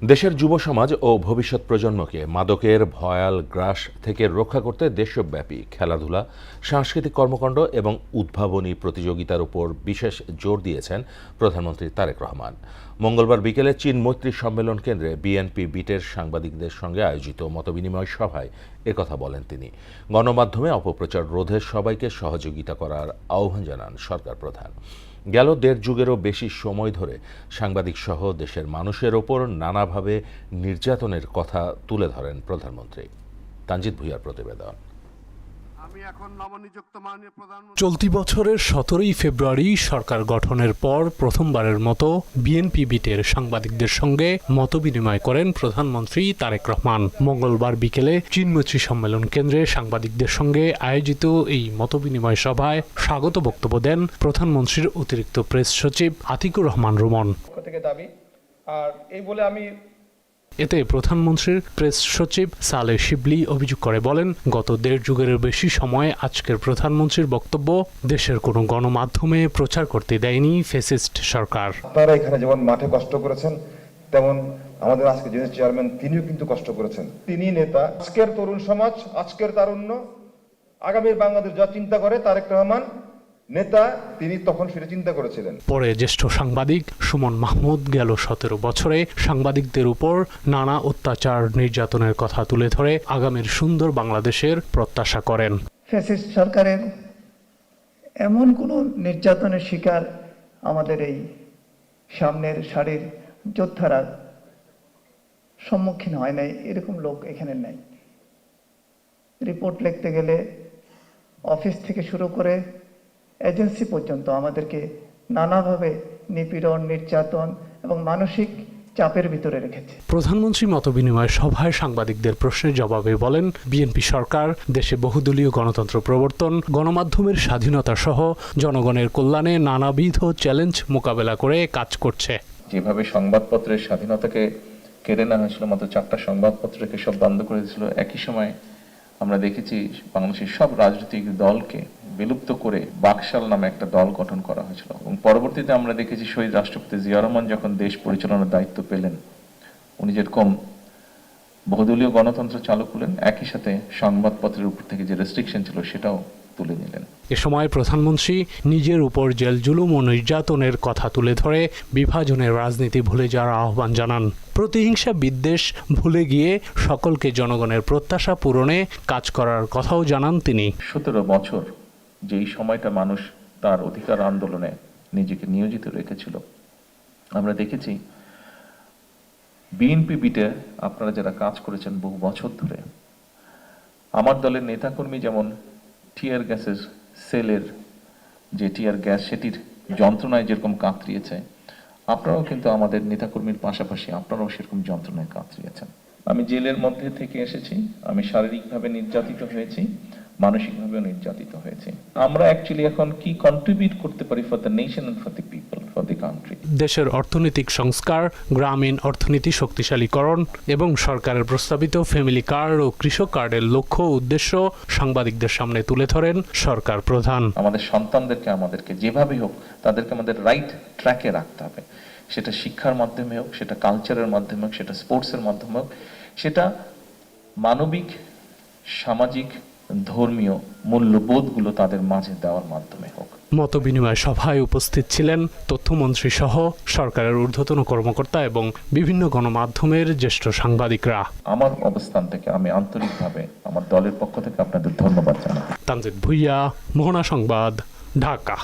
দেশের যুব সমাজ ও ভবিষ্যৎ প্রজন্মকে মাদকের ভয়াল গ্রাস থেকে রক্ষা করতে দেশব্যাপী খেলাধুলা, সাংস্কৃতিক কর্মকাণ্ড এবং উদ্ভাবনী প্রতিযোগিতার উপর বিশেষ জোর দিয়েছেন প্রধানমন্ত্রী তারেক রহমান। মঙ্গলবার বিকেলে চীন মৈত্রী সম্মেলন কেন্দ্রে বিএনপি বিটের সাংবাদিকদের সঙ্গে আয়োজিত মতবিনিময় সভায় একথা বলেন তিনি। গণমাধ্যমে অপপ্রচার রোধে সবাইকে সহযোগিতা করার আহ্বান জানান সরকার প্রধান। গেল দেড় যুগেরও বেশি সময় ধরে সাংবাদিক সহ দেশের মানুষের ওপর নানাভাবে নির্যাতনের কথা তুলে ধরেন প্রধানমন্ত্রী। তানজিদ ভুঁইয়ার প্রতিবেদন। চলতি বছরের 17 ফেব্রুয়ারি সরকার গঠনের পর প্রথমবারের মতো বিএনপি বিটের সাংবাদিকদের সঙ্গে মতবিনিময় করেন প্রধানমন্ত্রী তারেক রহমান। মঙ্গলবার বিকেলে চীনমৈত্রী সম্মেলন কেন্দ্রে সাংবাদিকদের সঙ্গে আয়োজিত এই মতবিনিময় সভায় স্বাগত বক্তব্য দেন প্রধানমন্ত্রীর অতিরিক্ত প্রেস সচিব আতিকুর রহমান রুমন। এতে প্রধানমন্ত্রীর প্রেস সচিব সালেহ শিবলি অভিযোগ করে বলেন, গত দেড় যুগের বেশি সময় আজকের প্রধানমন্ত্রীর বক্তব্য দেশের কোনো গণমাধ্যমে প্রচার করতে দেয়নি ফ্যাসিস্ট সরকার। আপনারা এখানে যেমন মাঠে কষ্ট করেছেন, তেমন আমাদের আজকে যিনি চেয়ারম্যান তিনিও কিন্তু কষ্ট করেছেন। তিনি নেতা, আজকের তরুণ সমাজ, আজকের তারুণ্য, আগামীর বাংলাদেশ যা চিন্তা করে তারেক রহমান নেতা, তিনি তখন সেটা চিন্তা করেছিলেন। পরে জ্যেষ্ঠ সাংবাদিক সুমন মাহমুদ গেল 17 বছরে সাংবাদিকদের উপর নানা অত্যাচার নির্যাতনের কথা তুলে ধরে আগামীর সুন্দর বাংলাদেশের প্রত্যাশা করেন। ফ্যাসিস্ট সরকারের এমন কোনো নির্যাতনের শিকার আমাদের এই সামনের সারির যোদ্ধারা সম্মুখীন হয় নাই, এরকম লোক এখানে নাই। রিপোর্ট লিখতে গেলে অফিস থেকে শুরু করে এজেন্সি পর্যন্ত আমাদেরকে নানাভাবে নিপীড়ন, নির্যাতন এবং মানসিক চাপের ভিতরে রেখেছে। প্রধানমন্ত্রী মতবিনিময় সভায় সাংবাদিকদের প্রশ্নের জবাবে বলেন, বিএনপি সরকার দেশে বহুদলীয় গণতন্ত্র প্রবর্তন, গণমাধ্যমের স্বাধীনতা সহ জনগণের কল্যাণে নানাবিধ চ্যালেঞ্জ মোকাবেলা করে কাজ করছে। যেভাবে সংবাদপত্রের স্বাধীনতাকে কেড়ে নেওয়া হয়েছিল, মাত্র 4টা সংবাদপত্রকে সব বন্ধ করে দিয়েছিল, একই সময় আমরা দেখেছি বাংলাদেশের সব রাজনৈতিক দলকে বিলুপ্ত করে বাকশাল নামে একটা দল গঠন করা হয়েছিল। এবং পরবর্তীতে আমরা দেখেছি শহীদ রাষ্ট্রপতি জিয়া রহমান যখন দেশ পরিচালনার দায়িত্ব পেলেন, উনি যেরকম বহুদলীয় গণতন্ত্র চালু করলেন, একই সাথে সংবাদপত্রের উপর থেকে যে রেস্ট্রিকশন ছিল সেটাও তুলে নিলেন। এ সময় প্রধানমন্ত্রী নিজের উপর জেল জুলুম ও নির্যাতনের কথা তুলে ধরে বিভাজনের রাজনীতি ভুলে যাওয়ার আহ্বান জানান। প্রতিহিংসা বিদ্বেষ ভুলে গিয়ে সকলকে জনগণের প্রত্যাশা পূরণে কাজ করার কথাও জানান তিনি। 17 বছর যেই সময়টা মানুষ তার অধিকার আন্দোলনে নিজেকে নিয়োজিত রেখেছিল, আমরা দেখেছি বিএনপি বিটে আপনারা যারা কাজ করেছেন বহু বছর ধরে, আমার দলের নেতাকর্মী যেমন টিয়ার গ্যাসের সেলের যে টিয়ার গ্যাস সেটির যন্ত্রণায় যেরকম কাতরিয়েছে, আপনারাও কিন্তু আমাদের নেতাকর্মীর পাশাপাশি আপনারাও সেরকম যন্ত্রণায় কাতরিয়েছেন। আমি জেলের মধ্যে থেকে এসেছি, আমি শারীরিকভাবে নির্যাতিত হয়েছি, মানসিকভাবেও নির্যাতিত হয়েছে। আমরা অ্যাকচুয়ালি এখন কি কন্ট্রিবিউট করতে পারি for the nation and for the people, for the country. দেশের অর্থনৈতিক সংস্কার, গ্রামীণ অর্থনীতি শক্তিশালীকরণ এবং সরকারের প্রস্তাবিত ফ্যামিলি কার্ড ও কৃষক কার্ডের লক্ষ্য উদ্দেশ্য সাংবাদিকদের সামনে তুলে ধরেন সরকার প্রধান। আমাদের সন্তানদেরকে আমাদেরকে যেভাবে হোক তাদেরকে আমাদের রাইট ট্র্যাকে রাখতে হবে, সেটা শিক্ষার মাধ্যমে হোক, সেটা কালচারের মাধ্যমে হোক, সেটা স্পোর্টসের মাধ্যমে হোক, সেটা মানবিক, সামাজিক, ধর্মীয় মূল্যবোধগুলো তাদের মাঝে দেওয়ার মাধ্যমে হোক। মতবিনিময় সভায় উপস্থিত ছিলেন তথ্যমন্ত্রী সহ সরকারের ঊর্ধ্বতন কর্মকর্তা এবং বিভিন্ন গণমাধ্যমের জ্যেষ্ঠ সাংবাদিকরা। আমার অবস্থান থেকে আমি আন্তরিকভাবে আমার দলের পক্ষ থেকে আপনাদের ধন্যবাদ জানাই। তানজিদ ভুঁইয়া, মোহনা সংবাদ, ঢাকা।